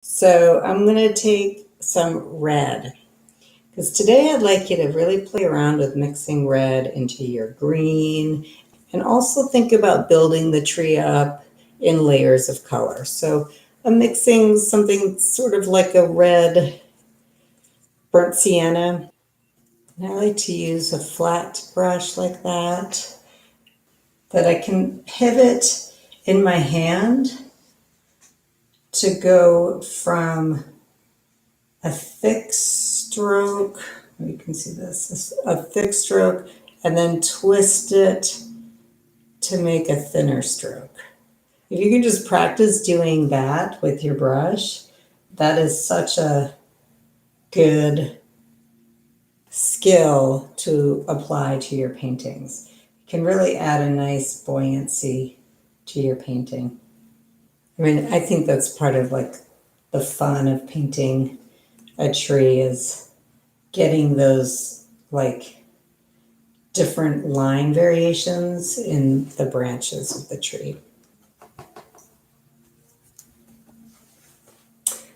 So I'm going to take some red because today I'd like you to really play around with mixing red into your green and also think about building the tree up in layers of color. So I'm mixing something sort of like a red burnt sienna. And I like to use a flat brush like that I can pivot in my hand to go from a thick stroke, you can see this, a thick stroke, and then twist it to make a thinner stroke. If you can just practice doing that with your brush, that is such a good skill to apply to your paintings. It can really add a nice buoyancy to your painting. I mean, I think that's part of like the fun of painting a tree is getting those like different line variations in the branches of the tree.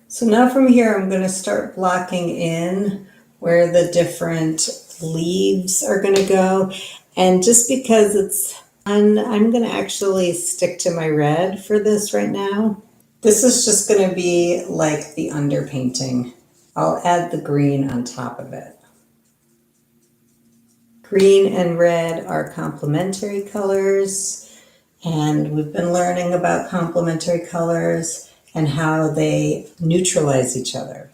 So now from here, I'm going to start blocking in where the different leaves are going to go. And just because it's fun, I'm going to actually stick to my red for this right now. This is just going to be like the underpainting. I'll add the green on top of it. Green and red are complementary colors, and we've been learning about complementary colors and how they neutralize each other.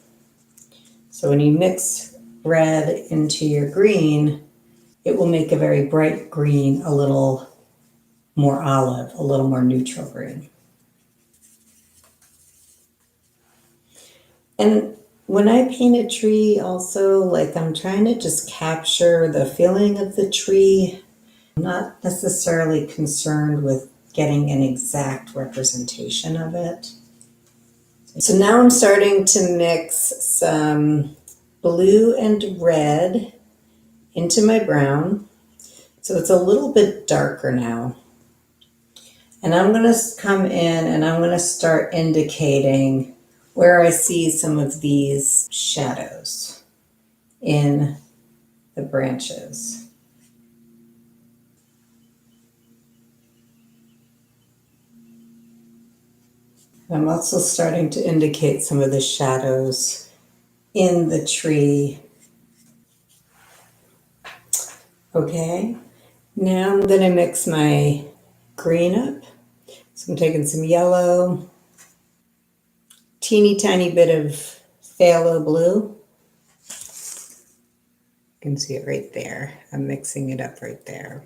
So when you mix red into your green, it will make a very bright green a little more olive, a little more neutral green. And when I paint a tree also, like I'm trying to just capture the feeling of the tree. I'm not necessarily concerned with getting an exact representation of it. So now I'm starting to mix some blue and red into my brown. So it's a little bit darker now. And I'm going to come in and I'm going to start indicating where I see some of these shadows in the branches. I'm also starting to indicate some of the shadows in the tree. Okay, now I'm going to mix my green up. So I'm taking some yellow, teeny tiny bit of phthalo blue. You can see it right there. I'm mixing it up right there.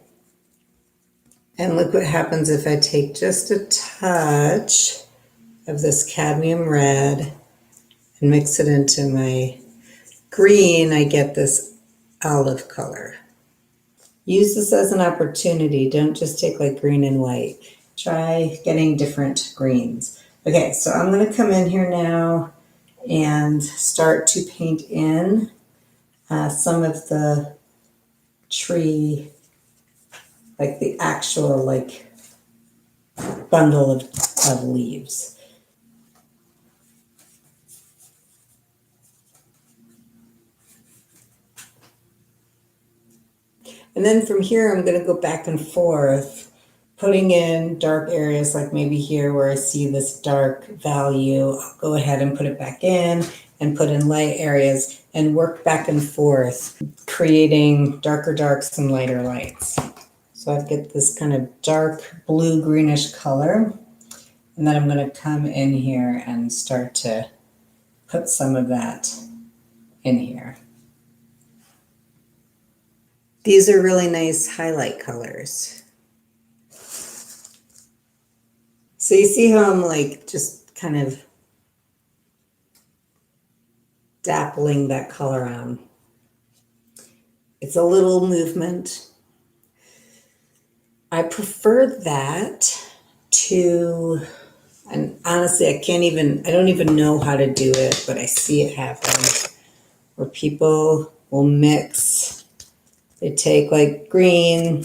And look what happens if I take just a touch of this cadmium red and mix it into my green. I get this olive color. Use this as an opportunity. Don't just take like green and white. Try getting different greens. Okay, so I'm going to come in here now and start to paint in some of the tree, like the actual like bundle of leaves. And then from here, I'm going to go back and forth, putting in dark areas, like maybe here where I see this dark value. I'll go ahead and put it back in and put in light areas and work back and forth, creating darker darks and lighter lights. So I get this kind of dark blue greenish color. And then I'm going to come in here and start to put some of that in here. These are really nice highlight colors. So you see how I'm like just kind of dappling that color on. It's a little movement. I prefer that to, and honestly, I don't even know how to do it, but I see it happen where people will mix. They take like green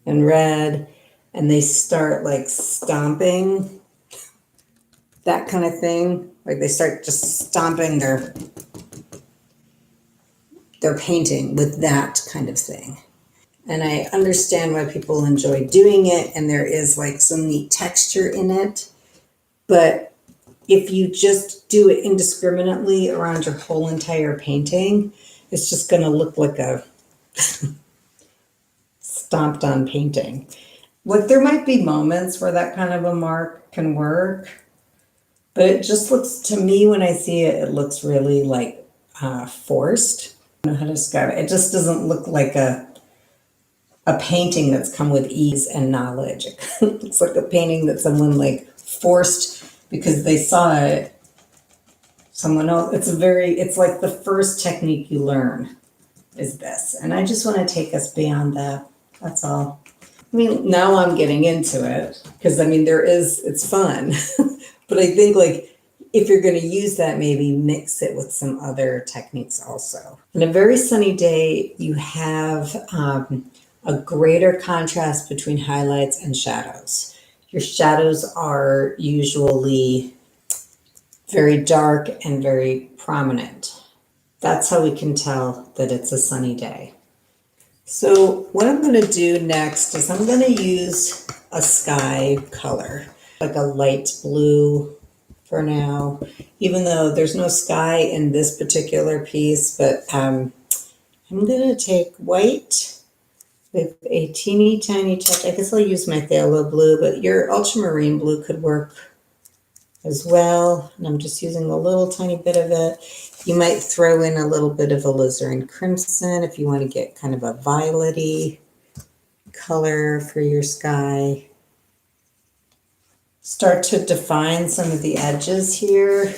and red and they start like stomping that kind of thing. Like they start just stomping their painting with that kind of thing. And I understand why people enjoy doing it, and there is like some neat texture in it. But if you just do it indiscriminately around your whole entire painting, it's just going to look like a stomped on painting. Like there might be moments where that kind of a mark can work, but it just looks, to me when I see it, it looks really like forced. I don't know how to describe it. It just doesn't look like a painting that's come with ease and knowledge. It looks like a painting that someone like forced because they saw it someone else. It's like the first technique you learn is this. And I just want to take us beyond that. That's all. I mean, now I'm getting into it because I mean, it's fun. But I think like if you're going to use that, maybe mix it with some other techniques also. On a very sunny day, you have a greater contrast between highlights and shadows. Your shadows are usually very dark and very prominent. That's how we can tell that it's a sunny day. So what I'm going to do next is I'm going to use a sky color, like a light blue for now, even though there's no sky in this particular piece, but I'm going to take white with a teeny tiny touch. I guess I'll use my phthalo blue, but your ultramarine blue could work as well. And I'm just using a little tiny bit of it. You might throw in a little bit of alizarin crimson if you want to get kind of a violet-y color for your sky. Start to define some of the edges here.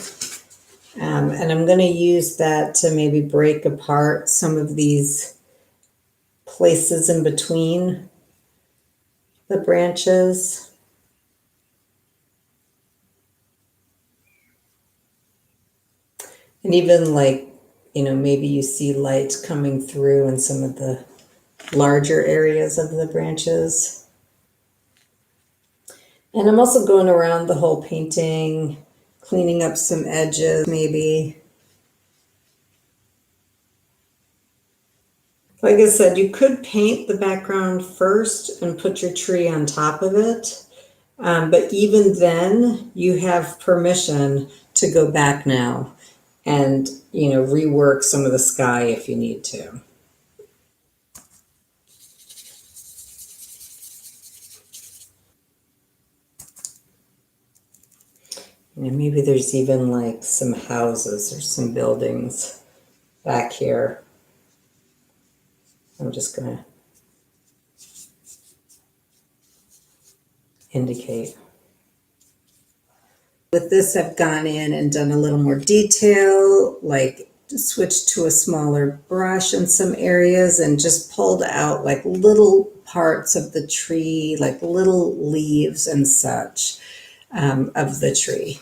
And I'm going to use that to maybe break apart some of these places in between the branches. And even like, maybe you see light coming through in some of the larger areas of the branches. And I'm also going around the whole painting, cleaning up some edges maybe. Like I said, you could paint the background first and put your tree on top of it. But even then, you have permission to go back now and, rework some of the sky if you need to. Maybe there's even like some houses or some buildings back here. I'm just going to indicate. With this, I've gone in and done a little more detail, like switched to a smaller brush in some areas and just pulled out like little parts of the tree, like little leaves and such of the tree.